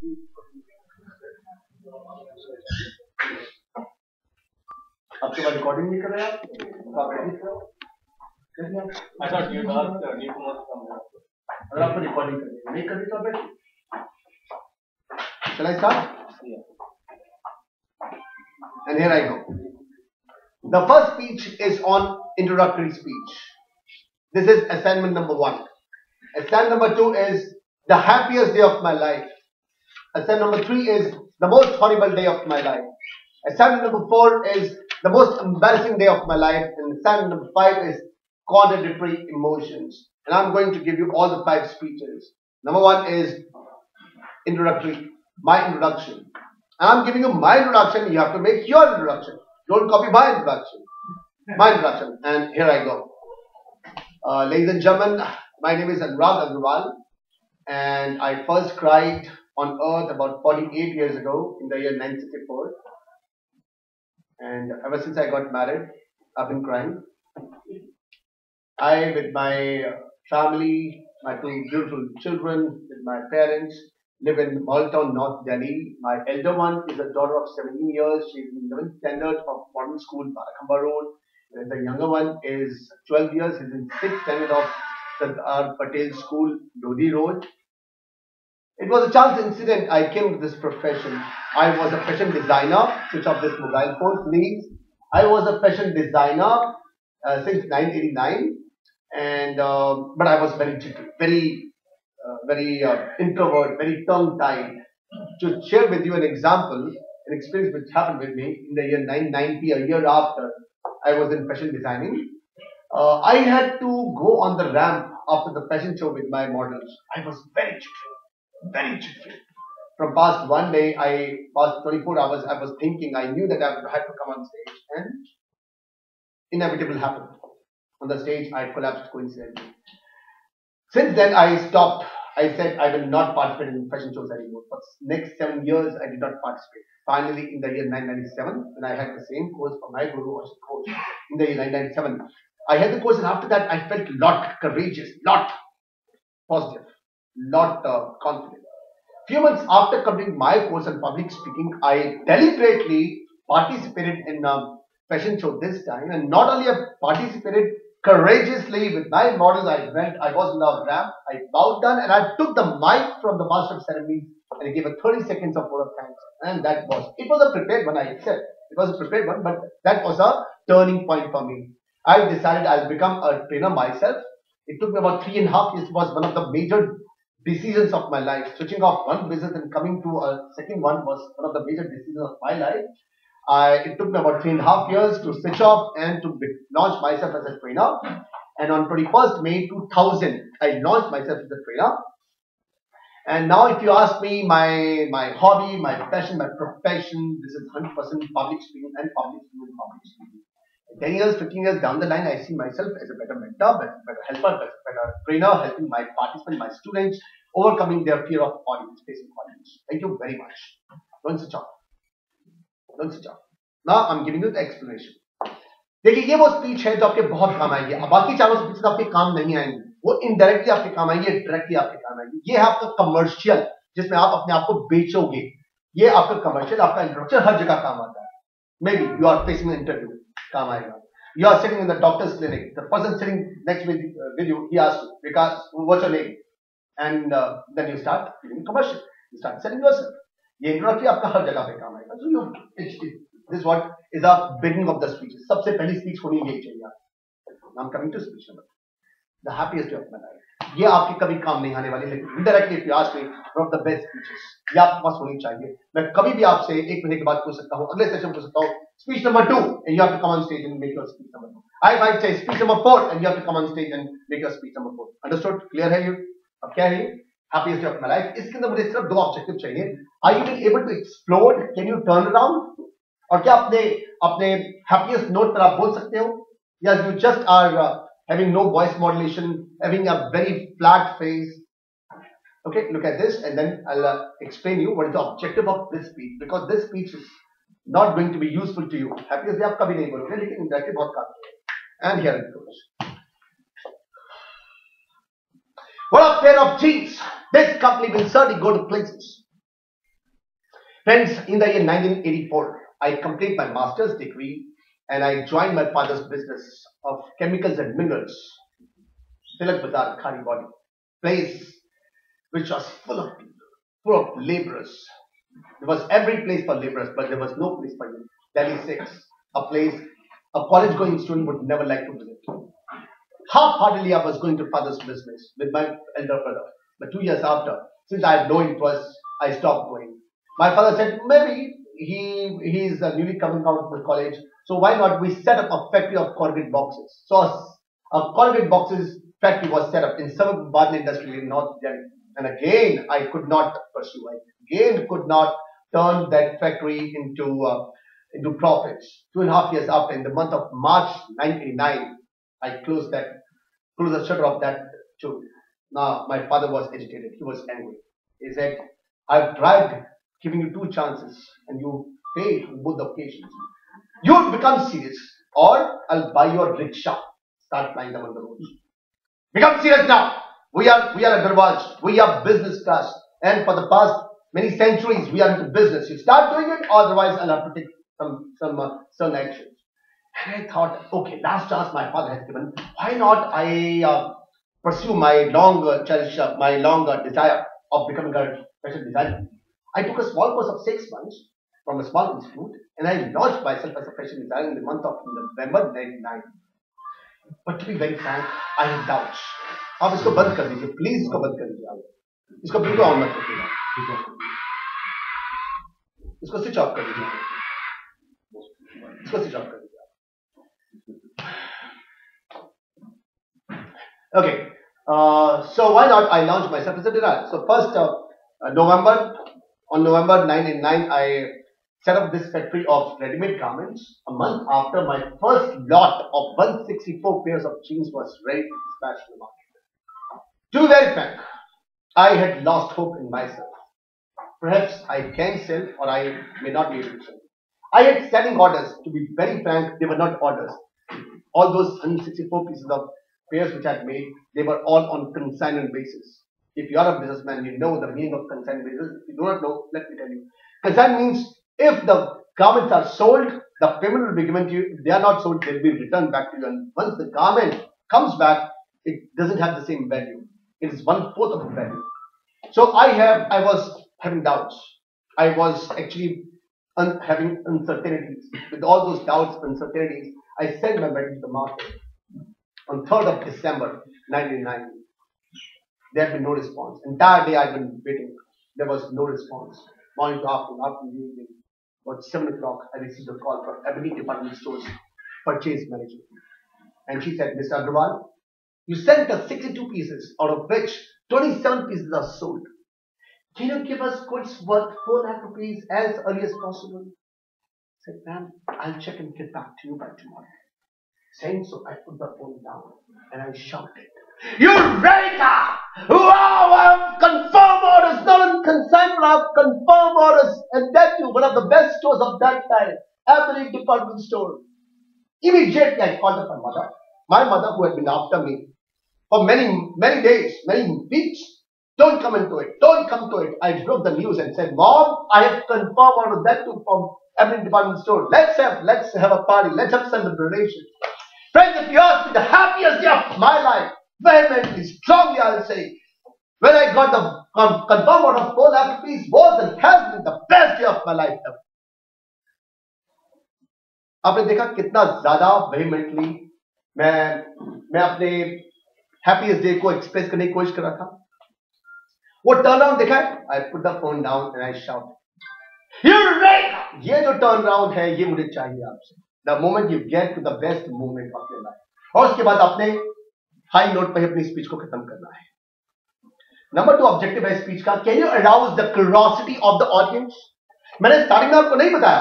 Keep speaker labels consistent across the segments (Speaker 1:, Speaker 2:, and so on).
Speaker 1: आपके बाद रिकॉर्डिंग नहीं कर रहे आप रेडी करो
Speaker 2: I thought you asked Nick Kumar to come here.
Speaker 1: अगर आपको रिकॉर्डिंग करनी है नहीं करनी तो आप बैठिए Shall I start?
Speaker 2: Yeah.
Speaker 1: And here I go. The first speech is on introductory speech. This is assignment number 1. Assignment number 2 is the happiest day of my life. Assignment number 3 is the most horrible day of my life. Assignment number 4 is the most embarrassing day of my life. And assignment number 5 is contradictory emotions. And I'm going to give you all the 5 speeches. Number 1 is introductory, my introduction. And I'm giving you my introduction. You have to make your introduction. Don't copy my introduction. My introduction. And here I go. Ladies and gentlemen, my name is Anurag, and I first cried on earth about 48 years ago in the year 1964. And ever since I got married, I've been crying. I, with my family, my 2 beautiful children, with my parents, live in Maltown, North Delhi. My elder one is a daughter of 17 years. She's in 11th standard of modern school, Barakhamba Road. And the younger one is 12 years. He's in 6th standard of Sardar Patel School, Lodi Road. It was a chance incident. I came to this profession. I was a fashion designer. Switch off this mobile phone, please. I was a fashion designer since 1989. And but I was very chicken, very introvert, very tongue-tied. To share with you an example, an experience which happened with me in the year 1990, a year after I was in fashion designing. I had to go on the ramp after the fashion show with my models. I was very chicken. From past one day, past 24 hours, I was thinking, I knew that I had to come on stage, and inevitable happened. On the stage, I collapsed coincidentally. Since then, I stopped. I said I will not participate in fashion shows anymore. For the next 7 years, I did not participate. Finally, in the year 1997, when I had the same course for my guru or coach, in the year 1997, I had the course, and after that, I felt lot courageous, lot positive, lot confident. Few months after completing my course on public speaking, I deliberately participated in a fashion show this time, and not only I participated courageously with my models, I was in the ramp, I bowed down, and I took the mic from the master of ceremonies, and I gave a 30 seconds of word of thanks. And it was a prepared one, I accept. It was a prepared one, but that was a turning point for me. I decided I'll become a trainer myself. It took me about 3.5 years. It was one of the major decisions of my life. Switching off one business and coming to a second one was one of the major decisions of my life. It took me about 3.5 years to switch off and to launch myself as a trainer. And on 21st May 2000, I launched myself as a trainer. And now if you ask me, my hobby, my passion, my profession, this is 100% public speaking and public speaking. 10 years, 15 years down the line, I see myself as a better mentor, better helper, better trainer, helping my participants, my students, overcoming their fear of audience, facing audience. Thank you very much. Don't switch off. Don't switch off. Now I'm giving you the explanation. देखिए ये वो speech है जो आपके बहुत काम आएगी. अब बाकी चारों स्पीच आपके काम नहीं आएंगे, वो इनडायरेक्टली आपके काम आएंगे, डायरेक्टली आपके काम आएंगे. ये है आपका कमर्शियल, जिसमें आप अपने आप को बेचोगे. ये आपका कमर्शियल, आपका इंट्रोडक्शन हर जगह काम आता है. Maybe you are facing an interview, काम आएगा. You are sitting in the doctor's clinic. The person sitting next with you, he asks you, because what's your name? And then you start giving commercial. You start selling yourself. ये introductory आपका हर जगह पे काम आएगा. So this what is the beginning of the speech. सबसे पहली speech होनी यही चाहिए. Now I'm coming to speech number 2. The happiest day of my life. ये आपके कभी काम नहीं आने वाली, लेकिन indirectly if you ask me, one of the best speeches. ये आपके पास होनी चाहिए. मैं कभी भी आपसे 1 महीने के बाद पूछ सकता हूँ, अगले सेशन पूछ सकता हूँ. Speech number 2, and you have to come on stage and make your speech number 2. I might say speech number 4, and you have to come on stage and make your speech number 4. Understood? Clear है ये? अब क्या है? Happiest day of my life. इसके अंदर मुझे सिर्फ 2 objective चाहिए. Are you able to explode? Can you turn around? और क्या अपने happiest note पर आप बोल सकते हो? Yes, you just are having no voice modulation, having a very flat face. Okay, look at this, and then I'll explain you what is the objective of this speech, because this speech is not going to be useful to you. Happiest day आप कभी नहीं बोलोगे, लेकिन indirectly बहुत काम करेगा. And here it goes. What a pair of jeans! This company will certainly go to places. Friends, in the year 1984, I complete my master's degree and I joined my father's business of chemicals and minerals, Tilak Bazar, Khari Body, place which was full of people, full of laborers. There was every place for laborers, but there was no place for you. Delhi 6, a place a college going student would never like to visit. Half-heartedly, I was going to father's business with my elder brother. But 2 years after, since I had no interest, I stopped going. My father said, maybe he's newly coming out of the college, so why not we set up a factory of corrugate boxes? So a corrugate boxes factory was set up in suburban industry in North Delhi. And again, I could not pursue. I again could not turn that factory into profits. 2.5 years after, in the month of March 1989, I closed the shutter of that too. Now my father was agitated. He was angry. He said, I've tried giving you 2 chances and you failed on both occasions. You become serious or I'll buy your rickshaw. Start flying them on the roads. Become serious now. We are a Darwaj. We are business class. And for the past many centuries, we are into business. You start doing it, otherwise I'll have to take some actions. And I thought, okay, last chance my father has given. Why not I pursue my long cherish, my long desire of becoming a fashion designer? I took a small course of 6 months from a small institute, and I launched myself as a fashion designer in the month of November 1999. But to be very frank, I had doubts. आप इसको बंद कर दीजिए, please इसको बंद कर दीजिए, आप इसको बिल्कुल ऑन मत करिए, इसको स्विच ऑफ कर दीजिए, इसको स्विच ऑफ कर दीजिए. Okay, so why not I launch myself as a designer? So first on November 1999, I set up this factory of ready-made garments. A month after, my first lot of 164 pairs of jeans was ready to dispatch to the market. To be very frank, I had lost hope in myself. Perhaps I can sell or I may not be able to sell. I had standing orders. To be very frank, they were not orders. All those 164 pieces of pairs which I had made, they were all on consignment basis. If you are a businessman, you know the meaning of consignment basis. If you do not know, let me tell you. Consignment means if the garments are sold, the payment will be given to you. If they are not sold, they will be returned back to you. And once the garment comes back, it doesn't have the same value. It is 1/4 of the value. So I was having doubts. I was actually having uncertainties. With all those doubts, uncertainties, I sent my wedding to the market on 3rd of December 1990. There had been no response. Entire day I'd been waiting. There was no response. Morning to afternoon, evening. About 7 o'clock, I received a call from Ebony Department Stores purchase manager. And she said, Mr. Agrawal, you sent us 62 pieces, out of which 27 pieces are sold. Can you give us goods worth 4 lakh rupees as early as possible? I said, ma'am, I'll check and get back to you by tomorrow. Saying so, I put the phone down and I shouted, Eureka! Wow, I have confirmed orders, not on consignment, I have confirmed orders, and that too, one of the best stores of that time, Ebony Department Store. Immediately, I called up my mother who had been after me for many days, many weeks. Don't come into it, don't come to it. I broke the news and said, Mom, I have confirmed orders, that too from Ebony Department Store. Let's have a party, let's have celebration. Friends, if you ask me, the happiest day of my life, vehemently, strongly, I'll say, when I got the confirmed order of 4 lakh rupees, was and has been the best day of my life ever. आपने देखा कितना ज्यादा vehemently मैं अपने happiest day को express करने की कोशिश कर रहा था. वो turn around देखा है? I put the phone down and I shouted, Eureka! ये जो turn around है, ये मुझे चाहिए आपसे. The moment you get to the best moment of your life. और उसके बाद आपने हाई नोट पर अपनी स्पीच को खत्म करना है. नंबर 2 ऑब्जेक्टिव है स्पीच का, can you arouse the curiosity of the audience. मैंने स्टार्टिंग में आपको नहीं बताया.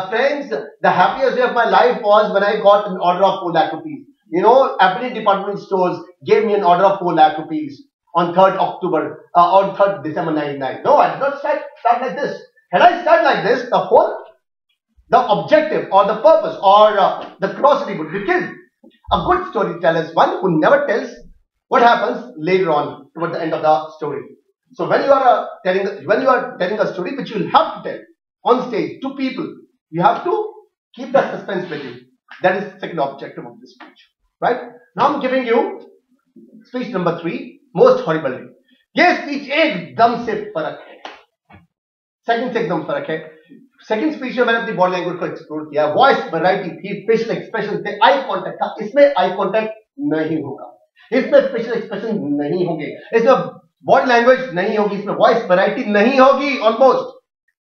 Speaker 1: Friends, the happiest day of my life was when I got an order of 4 lakh rupees. You know, Ebony Department Stores gave me an order of 4 lakh rupees on 3rd December 1999. No, I did not start like this. Had I started like this, the objective or the purpose or the curiosity would be killed. A good storyteller is one who never tells what happens later on towards the end of the story. So when you are telling a story which you will have to tell on stage to people, you have to keep that suspense with you. That is the second objective of this speech, right? Now I'm giving you speech number 3, most horrible day. ये speech एकदम से फर्क है, second से एकदम फर्क है. Second speech में मैंने अपनी बॉडी लैंग्वेज को एक्सप्लोर किया, वॉइस वैरायटी थी, फेशियल एक्सप्रेशन थे, आई कांटेक्ट था. इसमें आई कांटेक्ट नहीं होगा, इसमें फेशियल एक्सप्रेशन नहीं होंगे, इसमें बॉडी लैंग्वेज नहीं होगी, इसमें वॉइस वैरायटी नहीं होगी ऑलमोस्ट.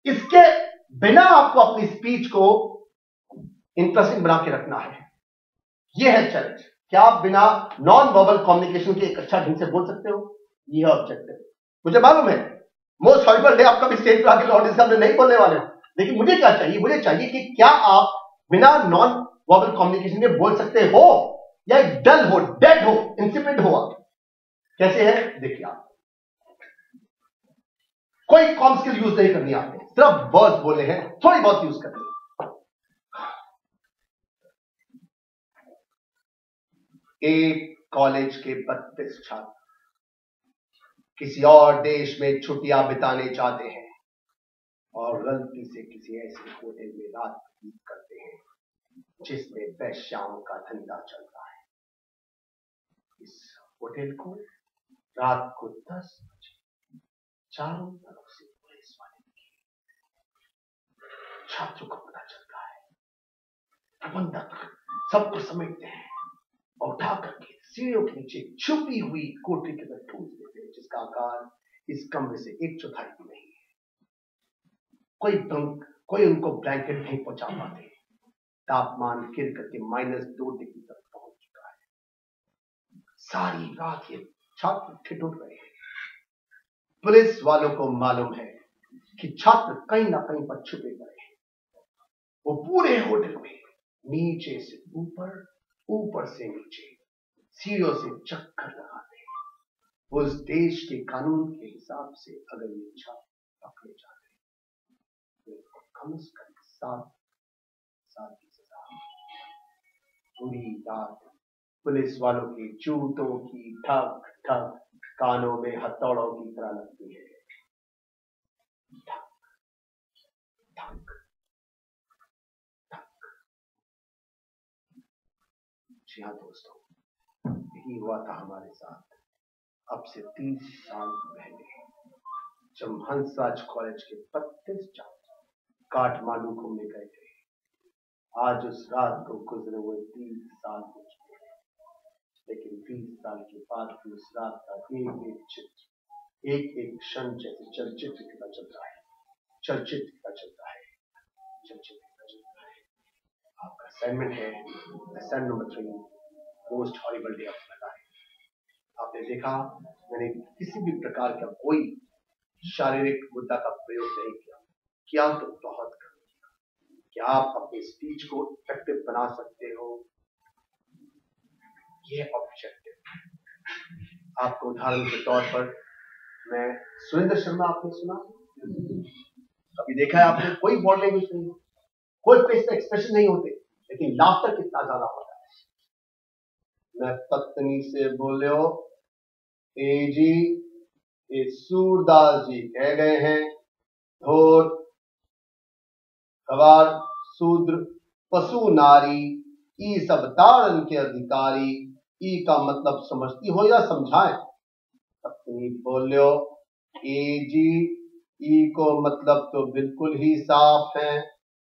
Speaker 1: इसके बिना आपको अपनी स्पीच को इंटरेस्टिंग बना के रखना है. यह है चैलेंज. क्या आप बिना नॉन वर्बल कम्युनिकेशन के एक अच्छा ढंग से बोल सकते हो? यह ऑब्जेक्टिव. मुझे मालूम है मोस्ट हॉरिबल डे आप कभी स्टेज पर आके ऑडियंस सामने नहीं बोलने वाले हो, लेकिन मुझे क्या चाहिए? मुझे चाहिए कि क्या आप बिना नॉन वर्बल कम्युनिकेशन के बोल सकते हो, या एक डल हो, डेड हो, इंसिपिड हो. आप कैसे है देखिए. आप कोई कॉम स्किल यूज नहीं करनी, आपने सिर्फ वर्ड्स बोले हैं, थोड़ी बहुत यूज करनी है. एक कॉलेज के 32 छात्र किसी और देश में छुट्टियां बिताने जाते हैं और गलती से किसी ऐसे होटल में रात व्यतीत करते हैं जिसमें वैश्याओं का धंधा चलता है. इस होटल को रात को 10 बजे चारों तरफ से पुलिस वाले छात्रों को पता चलता है. प्रबंधक सबको समेटते हैं और उठा करके सीढ़ियों के नीचे छुपी हुई कोठरी के अंदर ठूस देते हैं, जिसका आकार इस कमरे से 1/4 भी नहीं है. कोई उनको ब्लैंकेट नहीं पहुंचा पाते. तापमान गिर करके -2 डिग्री तक पहुंच चुका है. सारी रात ये छात्र ठिठुर रहे हैं. पुलिस वालों को मालूम है कि छात्र कहीं ना कहीं पर छुपे पड़े हैं. वो पूरे होटल में नीचे से ऊपर, ऊपर से नीचे सीढ़ियों से चक्कर लगाते हैं. उस देश के कानून के हिसाब से अगर ये छात्र पकड़े जाते हैं तो इनको कम से कम 7 साल की सजा. पूरी रात पुलिस वालों के जूतों की ठक ठक कानों में हथौड़ों की तरह लगती है. ठक ठक ठक. जी हाँ दोस्तों, यही हुआ था हमारे साथ अब से 30 साल पहले, जब हंसराज कॉलेज के 32 छात्र काठमांडू घूमने गए थे. आज उस रात को गुजरे हुए 30 साल हो चुके हैं, लेकिन 30 साल के बाद भी उस रात का एक एक चित्र, एक एक क्षण जैसे चलचित्र की तरह चल रहा है, चलचित्र की तरह चलता है, चलचित्र की तरह चलता है. आपका असाइनमेंट है assignment number 3, most horrible day of my life. आपने देखा मैंने किसी भी प्रकार का कोई शारीरिक मुद्दा का प्रयोग नहीं किया तो बहुत कम किया. क्या आप अपनी स्पीच को इफेक्टिव बना सकते हो? यह ऑब्जेक्टिव. आपको उदाहरण के तौर पर मैं सुरेंद्र शर्मा, आपने सुना, कभी देखा है आपने? कोई बॉडी लैंग्वेज नहीं हो, कोई फेस एक्सप्रेशन नहीं होते, लेकिन लाफ्टर कितना ज्यादा होता है. मैं पत्नी से बोलियो, ए जी ये सूरदास जी कह गए हैं, धोर गवार शूद्र पशु नारी ई सब ताड़न के अधिकारी. ई का मतलब समझती हो या समझाएं? पत्नी बोलियो, ए जी ई को मतलब तो बिल्कुल ही साफ है.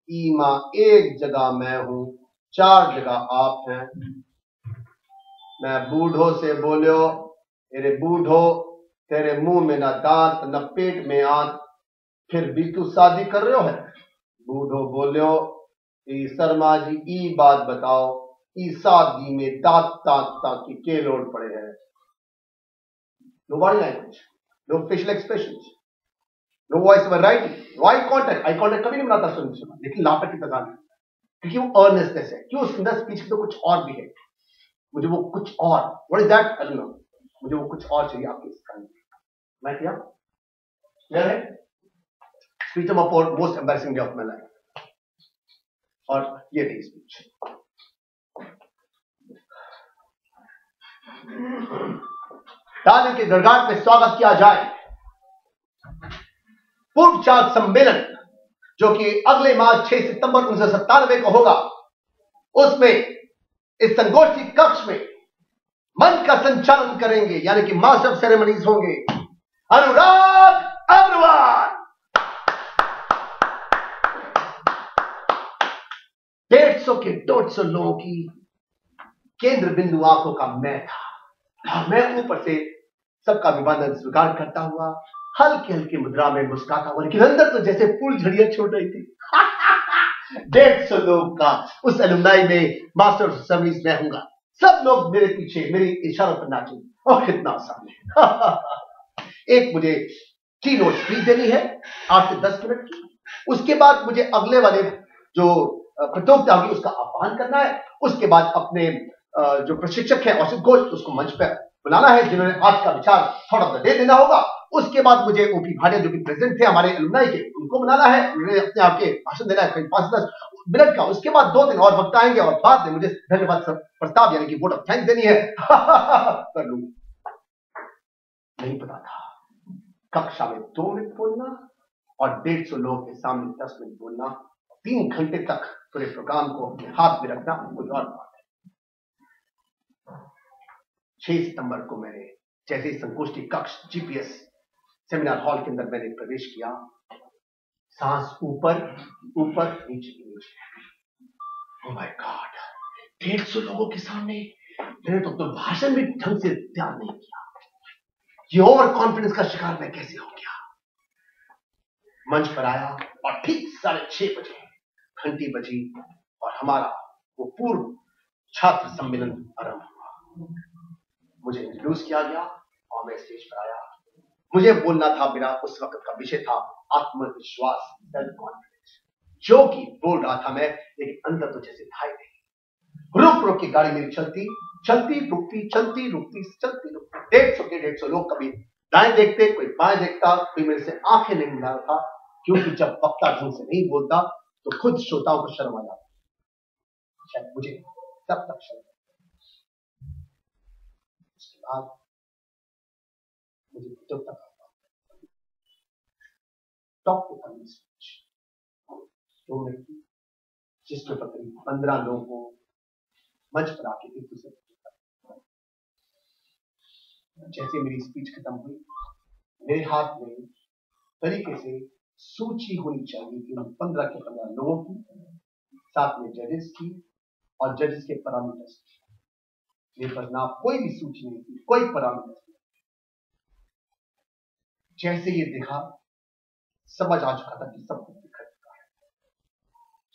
Speaker 1: ई मां एक जगह मैं हूं, 4 जगह आप हैं. मैं बूढ़ो से बोलियो, अरे बूढ़ो तेरे मुंह में ना दांत न पेट में आंत, फिर भी तू शादी कर रहे हो है. बूढ़ो बोलियो, ई शर्मा जी ई बात बताओ, ई शादी में दांत ताक की के लोड पड़े है. No body language, no facial expressions, no voice variety, no eye contact. Eye contact कभी नहीं बनाता सुन, लेकिन लाफ्टर की तरह, क्योंकि वो अर्नेस्टनेस है. क्यों? उसके अंदर स्पीच तो कुछ और भी है. मुझे वो कुछ और, what is that? I don't know. मुझे वो कुछ और चाहिए आपके इस काम में. मैं क्या क्लियर है? Speech number 4, most embarrassing day of my life. और ये थी स्पीच. ताली के गड़गड़ाहट में स्वागत किया जाए पूर्व छात्र सम्मेलन जो कि अगले माह 6 सितंबर 1997 को होगा, उसमें इस संगोष्ठी कक्ष में मंच का संचालन करेंगे, यानी कि मास्टर ऑफ सेरेमनीज होंगे अनुराग अग्रवाल। 150 लोगों की केंद्र बिंदु आंखों का मैं था। मैं ऊपर से सबका अभिवादन स्वीकार करता हुआ हल्की हल्की मुद्रा में मुस्कुराता हुआ, लेकिन अंदर तो जैसे फूल झड़ियां छोड़ रही थी। 150 लोग का उस एलुमनाई में मास्टर ऑफ सेरेमनीज में होऊंगा। सब लोग मेरे पीछे मेरे इशारों पर नाचे और कितना आसान है। एक मुझे की नोट स्पीच देनी है 8 से 10 मिनट की। उसके बाद मुझे अगले वाले जो प्रतियोगिता होगी उसका आह्वान करना है। उसके बाद अपने जो प्रशिक्षक है औषध घोष, उसको मंच पर बुलाना है, जिन्होंने आज का विचार थोड़ा सा दे देना होगा। उसके बाद मुझे ओपी भाटिया जो कि प्रेसिडेंट थे हमारे एलुमनाई के, उनको बुलाना है, उन्होंने अपने आपके भाषण देना है करीब 5-10 मिनट का। उसके बाद 2 दिन और वक्त आएंगे और बाद में मुझे धन्यवाद प्रस्ताव यानी कि वोट ऑफ थैंक्स देनी है। कर लूंगा। नहीं पता था कक्षा में 2 मिनट बोलना और 150 लोगों के सामने 10 मिनट बोलना, 3 घंटे तक पूरे प्रोग्राम को अपने हाथ में रखना कोई और बात है। 6 सितंबर को मैंने जैसे ही संगोष्ठी कक्ष जीपीएस सेमिनार हॉल के अंदर मैंने प्रवेश किया, सांस ऊपर ऊपर नीचे नीचे। ओह माय गॉड, 150 लोगों के सामने मैंने तो भाषण भी ढंग से तैयार नहीं किया। ये ओवर कॉन्फिडेंस का शिकार मैं कैसे हो गया। मंच पर आया और ठीक 6:30 बजे घंटी बजी और हमारा वो पूर्व छात्र सम्मेलन आरंभ हुआ। मुझे इंट्रोड्यूस किया गया और मैं स्टेज पर आया। मुझे बोलना था, मेरा उस वक्त का विषय था आत्मविश्वास, सेल्फ कॉन्फिडेंस। जो कि बोल रहा था मैं, लेकिन अंदर तो जैसे था ही नहीं। रुक रुक की गाड़ी मेरी चलती रुकती, चलती रुकती, चलती रुकती। 150 लोग कभी दाएं देखते, कोई बाएं देखता, कोई मेरे से आंखें नहीं मिला था, क्योंकि जब वक्ता ढंग से नहीं बोलता तो खुद श्रोताओं को शर्म आ जाती। शायद मुझे तब तक शर्म। उसके बाद मुझे जब तक टॉप पे करनी स्पीच 2 मिनट की, जिसके ऊपर करीब 15 लोगों को मंच पर आके एक दूसरे जैसे मेरी स्पीच खत्म हुई, मेरे हाथ में तरीके से सूची होनी चाहिए कि उन 15 के 15 लोगों की, साथ में जजेस की और जजेस के पैरामीटर्स की। मेरे पास ना कोई भी सूची नहीं थी, कोई पैरामीटर नहीं। जैसे ये देखा, समझ आ चुका था कि सब कुछ बिखर चुका है।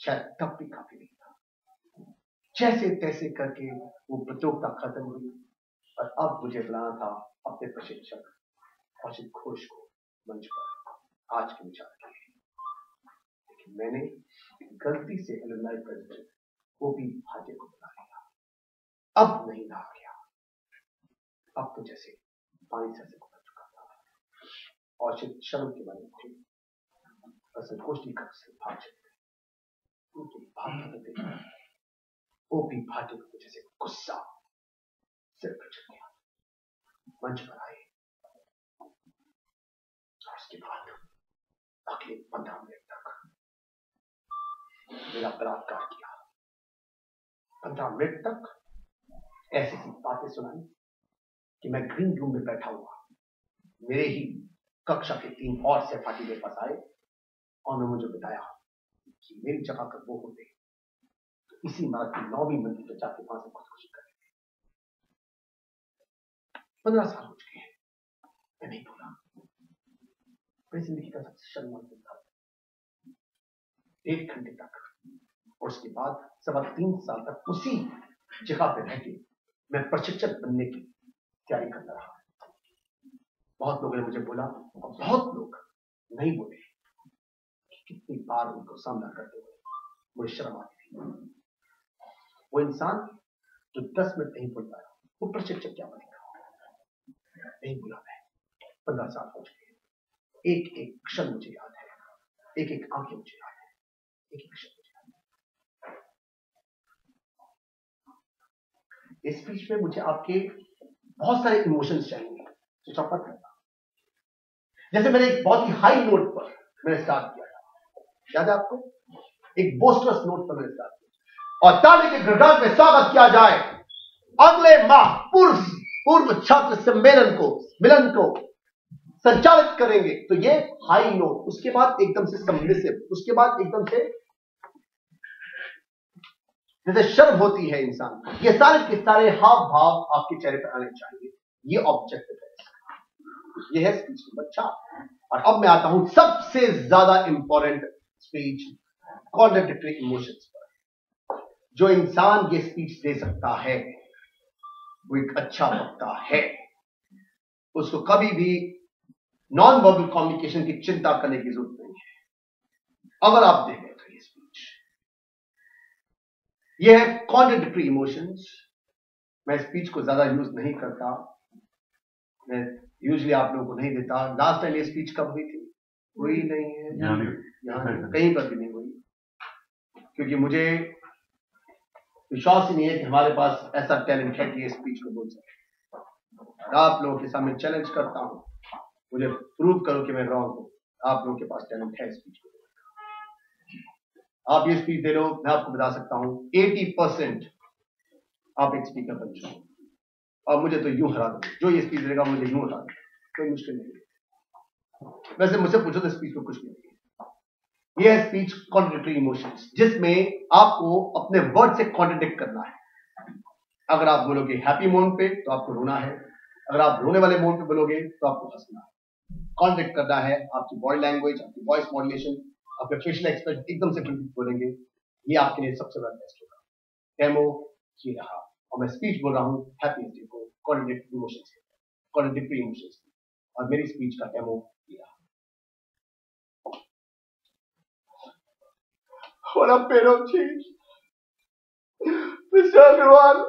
Speaker 1: शायद तब भी काफी नहीं था। जैसे तैसे करके वो प्रतियोगिता खत्म हुई और अब मुझे बुलाना था अपने प्रशिक्षक औषध घोष को मंच पर आज के विचार के लिए। लेकिन मैंने गलती से एलुमनाई प्रेसिडेंट ओपी भाटिया को बुला लिया। अब नहीं रहा गया। अब तो जैसे पानी से गुजर चुका था। औषध शर्म के बने थे, संगोष्ठी कक्ष से भाग चले। उनके भागते ओपी भाटिया को जैसे गुस्सा सिर पर चढ़ गया। मंच पर आए और उसके बाद अगले 15 मिनट तक मेरा बलात्कार किया। 15 मिनट तक ऐसी सी बातें सुनाई कि मैं ग्रीन रूम में बैठा हुआ, मेरे ही कक्षा के 3 और सहपाठी मेरे पास आए और उन्होंने मुझे बताया कि मेरी जगह पर वो होते तो इसी मार्ग की 9वीं मंजिल पर जाके वहां से खुदकुशी करेंगे। 15 साल हो चुके हैं, मैं नहीं बोला। मेरी जिंदगी का सबसे शर्मनाक दिन था। 1 घंटे तक और उसके बाद 3.25 साल तक उसी जगह पे रह के मैं प्रशिक्षक बनने की तैयारी करता रहा। बहुत लोगों ने मुझे बोला और बहुत लोग नहीं बोले कि कितनी बार उनको सामना करते हुए मुझे शर्म आती थी। वो इंसान जो 10 मिनट नहीं बोल पाया, वो प्रशिक्षक क्या बनेगा। नहीं बोला मैं। 15 साल हो चुके। एक एक क्षण मुझे याद है, एक एक आंखें मुझे याद है, एक एक क्षण मुझे याद है। इस बीच में मुझे आपके बहुत सारे इमोशंस चाहिए जो चौपट करना। जैसे मैंने एक बहुत ही हाई नोट पर मैंने स्टार्ट किया था, याद है आपको? एक बोस्टरस नोट पर मैंने स्टार्ट किया और ताली के गड़गड़ाहट में स्वागत किया जाए। अगले माह पूर्व छात्र सम्मेलन को मिलन को संचालित करेंगे। तो ये हाई नोट, उसके बाद एकदम से सबमिसिव, उसके बाद एकदम से जैसे शर्म होती है इंसान। ये सारे के सारे हाव भाव आपके चेहरे पर आने चाहिए। ये ऑब्जेक्टिव है, ये है स्पीच नंबर 4। और अब मैं आता हूं सबसे ज्यादा इंपॉर्टेंट स्पीच, कॉन्ट्राडिक्टरी इमोशंस पर। जो इंसान ये स्पीच दे सकता है वो एक अच्छा वक्ता है। उसको कभी भी नॉन वर्बल कम्युनिकेशन की चिंता करने की जरूरत नहीं है। अगर आप देखें तो ये स्पीच, ये है कॉन्ट्राडिक्टरी इमोशंस। मैं स्पीच को ज्यादा यूज नहीं करता, मैं यूजली आप लोगों को नहीं देता। लास्ट टाइम ये स्पीच कब हुई थी? हुई नहीं है यहां कहीं पर भी नहीं हुई, क्योंकि मुझे विश्वास ही नहीं है कि हमारे पास ऐसा टैलेंट है कि ये स्पीच को बोल सके। आप लोगों के सामने चैलेंज करता हूं, मुझे प्रूव करो कि मैं रॉन्ग हूं। आप लोगों के पास टैलेंट है स्पीच को। आप ये स्पीच दे लो, मैं आपको बता सकता हूं 80% आप एक स्पीकर बन जाओ और मुझे तो यूं हरा दो। जो ये स्पीच देगा मुझे यूं हरा दो, कोई मुश्किल नहीं है। वैसे मुझसे पूछो तो स्पीच में कुछ नहीं है। यह है स्पीच कॉन्ट्राडिक्टरी इमोशंस, जिसमें आपको अपने वर्ड से कॉन्ट्राडिक्ट करना है। अगर आप बोलोगे हैप्पी मोड पे तो आपको रोना है, अगर आप रोने वाले मोड पे बोलोगे तो आपको हंसना है। कॉन्ट्रैक्ट करना है आपकी बॉडी लैंग्वेज, आपकी वॉइस मॉड्यूलेशन, आपके फेशियल एक्सप्रेशन एकदम से बोलेंगे। ये आपके लिए सबसे बड़ा टेस्ट होगा। डेमो ये रहा, और मैं स्पीच बोल रहा हूँ हैप्पीनेस को कॉन्ट्रडिक्टरी इमोशंस, कॉन्ट्रडिक्टरी इमोशंस, और मेरी स्पीच का डेमो ये रहा। What a pair of change, Mr. Agarwal.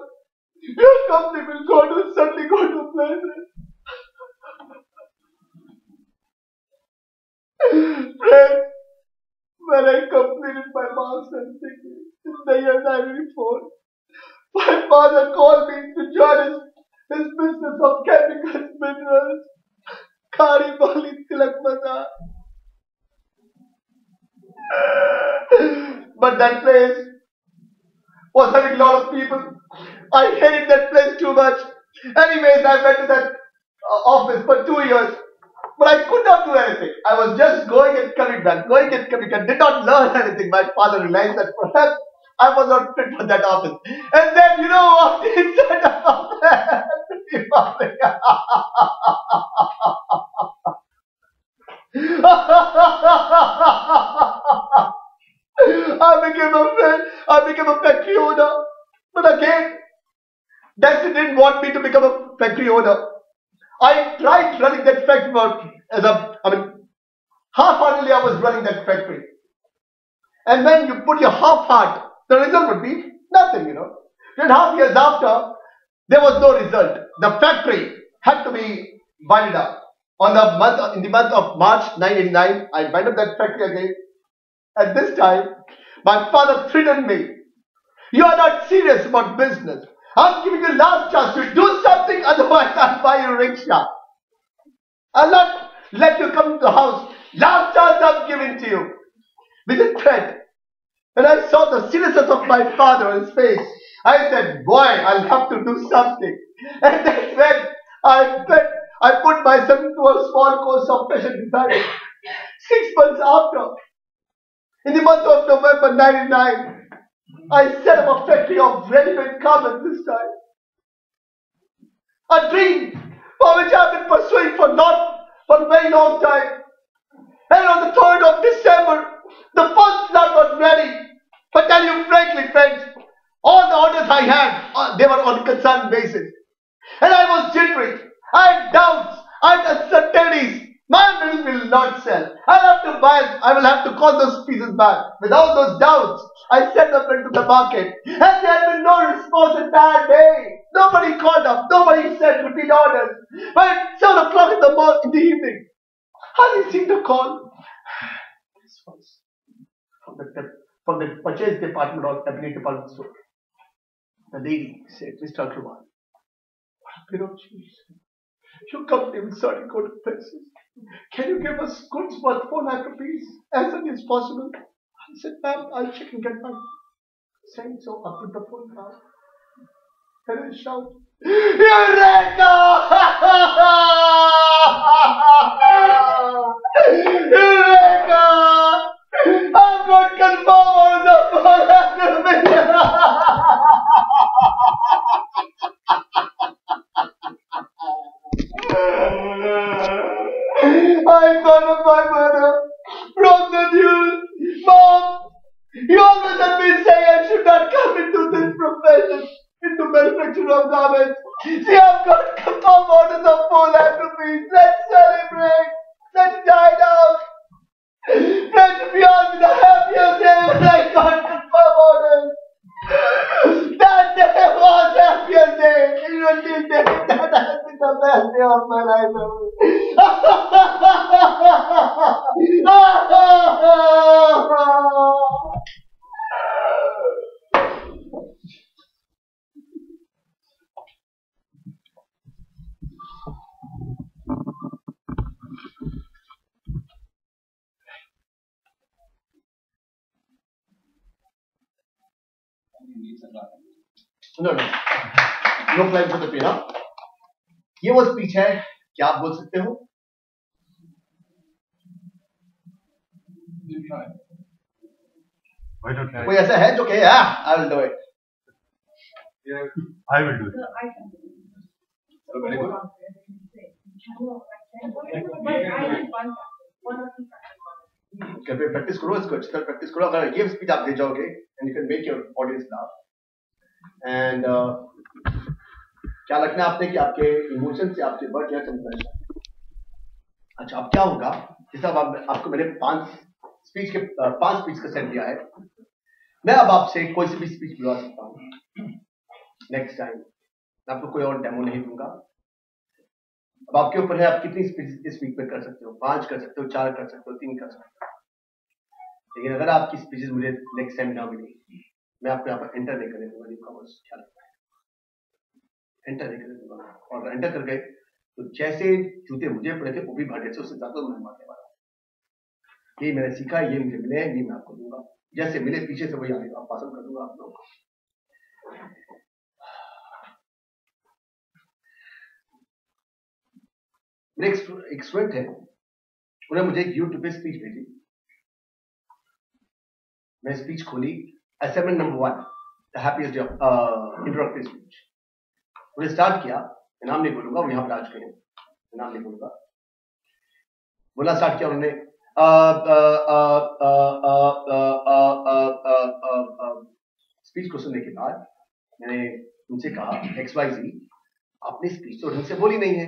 Speaker 1: Your company will certainly go to places. Friends, when I completed my master's degree in the year 1994, my father called me to join his business of chemicals, minerals, Kari Bali Tilak Bazaar. But that place was having a lot of people. I hated that place too much. Anyways, I went to that office for 2 years. But I could not do anything. I was just going and coming back, did not learn anything. My father realized that perhaps I was not fit for that office. And then, you know what? Instead of that, I became a factory owner. But again, Destiny didn't want me to become a factory owner. I tried running that factory half-heartedly I was running that factory. And when you put your half-heart, the result would be nothing, you know. 2.5 years after, there was no result. The factory had to be winded up. In the month of March 1989, I wind up that factory again. And this time, my father threatened me. You are not serious about business. I'm giving you last chance to do something, otherwise I'll buy you a rickshaw. I'll not let you come to the house. Last chance I'm giving to you. With a threat. When I saw the seriousness of my father on his face, I said, boy, I'll have to do something. And that's when I put myself into a small course of fashion design. 6 months after, in the month of November 1999, I set up a factory of ready-made garments this time. A dream for which I've been pursuing for a very long time. And on the 3rd of December, the first lot was ready. But tell you frankly, friends, all the orders I had, they were on concern basis. And I was jittery. I had doubts. I had uncertainties. My mill will not sell. I will have to call those pieces back. With all those doubts, I sent them into the market. And there had been no response in that day. Nobody called up. Nobody said repeat orders. But at 7 o'clock in the evening, I received a call. This was from the purchase department or cabinet department store. The lady said, Mr. Agarwal, what a bit of cheese. Your company will certainly go to places. Can you give us goods worth 4 lakh rupees as soon as possible? I said, ma'am, I'll check and get back. Saying so, I put the phone down. And I shout, Eureka! Eureka! I've got confirm on the 4 lakh rupees. I thought of my mother from the news. Mom, you always have been saying I should not come into this profession, into manufacture of garments. See, I've got confirm orders of 4 lakh rupees. Let's celebrate. Let's dine out. Let it be all the happiest day when I got confirm orders. That day was the happiest day. You don't think that has been the best day of my life. No, no. No flight for the pin, huh? ये वो speech है, क्या आप बोल सकते हो?
Speaker 3: Why don't I?
Speaker 1: कोई ऐसा है जो कहे, I will do it.
Speaker 3: Yeah, I will do it.
Speaker 2: Very good.
Speaker 1: कभी प्रैक्टिस करो इसको, अच्छी तरह प्रैक्टिस करो. अगर ये स्पीच आप दे जाओगे, and you can make your audience laugh. And क्या लगना है आपने कि आपके इमोशन से आपके वर्ड क्या चलता है? अच्छा, अब क्या होगा? जैसे अब आपको मैंने 5 स्पीच का सेट दिया है. मैं अब आपसे कोई सी भी स्पीच बुला सकता हूँ. नेक्स्ट टाइम मैं आपको कोई और डेमो नहीं दूंगा. अब आपके ऊपर है, आप कितनी स्पीच इस वीक में कर सकते हो. 5 कर सकते हो, 4 कर सकते हो, 3 कर सकते हो. लेकिन अगर आपकी स्पीचेस मुझे नेक्स्ट टाइम ना मिली, मैं आपको यहाँ पर एंटर नहीं करने दूंगा. न्यूकमर्स, क्या लगता है? एंटर नहीं करने दूंगा. और एंटर कर गए तो जैसे जूते मुझे पड़े थे, वो भी भाड़े से उससे ज्यादा मैं मारने वाला हूँ. ये मैंने सीखा, ये मुझे मिले, ये मैं आपको दूंगा. जैसे मिले पीछे से वही आने का पासन कर दूंगा आप लोगों को. मेरे एक स्टूडेंट है, उन्होंने मुझे एक यूट्यूब पे स्पीच भेजी. मैं स्पीच खोली, assignment number 1, the happiest day of introductory speech. उन्हें स्टार्ट किया. मैं नाम नहीं बोलूंगा, वो यहाँ पर आ चुके हैं, मैं नाम नहीं बोलूंगा. बोला स्टार्ट किया उन्होंने. स्पीच को सुनने के बाद मैंने उनसे कहा, XYZ, आपने स्पीच तो ढंग से बोली नहीं है,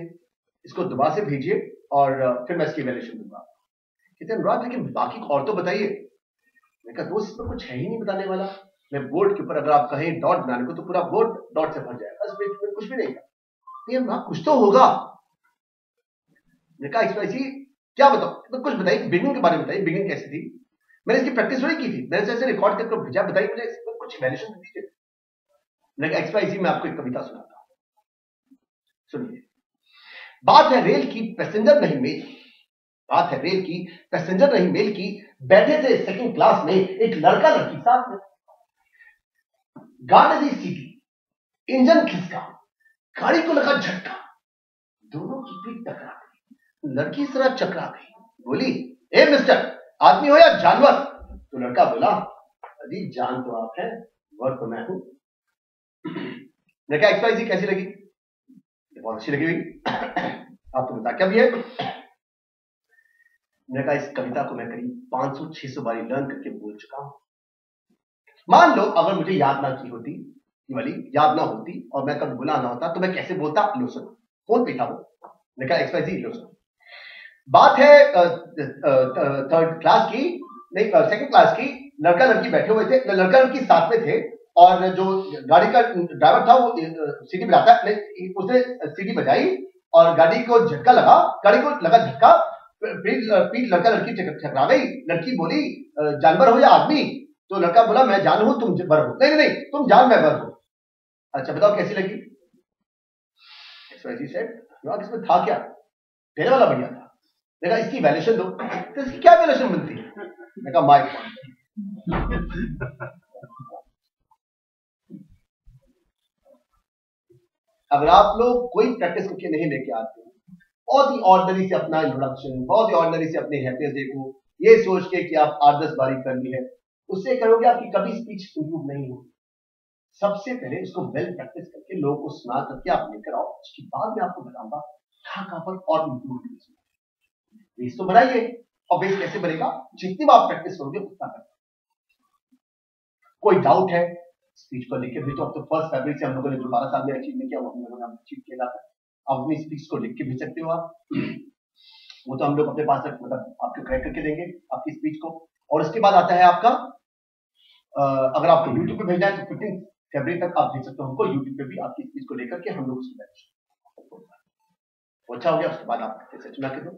Speaker 1: इसको दोबारा से भेजिए और फिर मैं इसकी वैल्यूएशन दूंगा. कहते हैं अनुराग, लेकिन बाकी और तो बताइए. मैंने कहा दोस्त, इसमें कुछ है ही नहीं बताने वाला. मैं बोर्ड के ऊपर अगर आप कहें डॉट बनाने को तो पूरा बोर्ड डॉट से भर जाएगा. इसमें कुछ भी नहीं था. नहीं अनुराग, कुछ तो होगा. मैंने कहा XYZ, क्या बताओ, तो कुछ बताइए, बिगिनिंग के बारे में बताइए, बिगिनिंग कैसी थी. मैंने इसकी प्रैक्टिस थोड़ी की थी, मैंने ऐसे रिकॉर्ड करके भेजा. बताइए मुझे, इसमें कुछ वैल्यूएशन दीजिए. मैंने कहा XYZ, मैं आपको एक कविता सुनाता हूं, सुनिए. बात है रेल की, पैसेंजर नहीं मेल की. बात है रेल की, पैसेंजर नहीं मेल की. बैठे थे सेकंड क्लास में एक लड़का लड़की साथ में. गाड़ी दी सीटी, इंजन खिसका, गाड़ी को लगा झटका, दोनों की पीठ टकरा गई. लड़की जरा चकरा गई, बोली, ए मिस्टर, आदमी हो या जानवर? तो लड़का बोला, अजी जान तो आप हैं, वर तो मैं हूं. मैंने कहा XYZ कैसी लगी? बहुत अच्छी लगी हुई. आप तो बता क्या भी है. मैंने कहा इस कविता को मैं करीब 500-600 बारी लर्न करके बोल चुका हूं. मान लो अगर मुझे याद ना की होती, ये वाली याद ना होती और मैं कभी बुला ना होता, तो मैं कैसे बोलता? लो सुनो, फोन पे था वो. मैंने कहा XYZ, लो सुनो. बात है 3rd क्लास की, नहीं 2nd क्लास की. लड़का लड़की बैठे हुए थे, लड़का लड़की साथ में थे, और जो गाड़ी का ड्राइवर था वो सीटी बजाता, उसने सीटी बजाई और गाड़ी को झटका लगा. गाड़ी को लगा झटका, पीठ लड़का लड़की टकरा गई. लड़की बोली, जानवर हो या आदमी? तो लड़का बोला, मैं जान हूं, तुम बर हो. नहीं नहीं, तुम जान, मैं बर हूं. अच्छा बताओ कैसी लगी? XYZ सेड, इसमें था क्या? पहले वाला बढ़िया था. देखा इसकी वैल्यूएशन दो, तो इसकी क्या वैल्यूएशन बनती है? देखा माय पॉइंट। अगर आप लोग कोई प्रैक्टिस करके नहीं लेके आते, बहुत ही ऑर्डिनरी से अपना इंट्रोडक्शन, बहुत ही ऑर्डिनरी से अपने हैप्पीनेस डे को ये सोच के कि आप 8-10 बारी कर ली है, उससे करोगे आपकी कभी स्पीच इंप्रूव नहीं होगी। सबसे पहले इसको वेल प्रैक्टिस करके लोगों को सुना करके आप लेकर आओ, उसके बाद मैं आपको बताऊंगा कहां पर और इंप्रूव बेस तो बनाइए, और बेस कैसे बनेगा? जितनी बार आप प्रैक्टिस करोगे उतना बेटर। कोई डाउट है स्पीच को लेकर भी? तो अब तो 1 फरवरी से हम लोगों ने जो 12 साल में अचीव नहीं किया वो हम लोगों ने अचीव किया था। आप अपनी स्पीच को लिख के भेज सकते हो आप, वो तो हम लोग अपने पास तक मतलब आपको क्रैक करके देंगे आपकी स्पीच को। और उसके बाद आता है आपका अगर आपको यूट्यूब पे भेजना है तो 15 फरवरी तक आप भेज सकते हो हमको यूट्यूब पे भी आपकी स्पीच को लेकर के, हम लोग उसकी अच्छा हो गया। उसके बाद आप कैसे चुना के दो,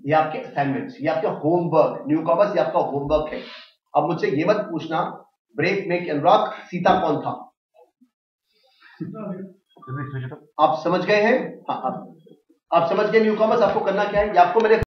Speaker 1: ये आपके असाइनमेंट्स, ये आपका होमवर्क, न्यू कॉमर्स, ये आपका होमवर्क है। अब मुझसे ये मत पूछना ब्रेक में अनुराग सीता कौन था, आप समझ गए हैं? हाँ, आप समझ गए न्यू कॉमर्स आपको करना क्या है? ये आपको मैंने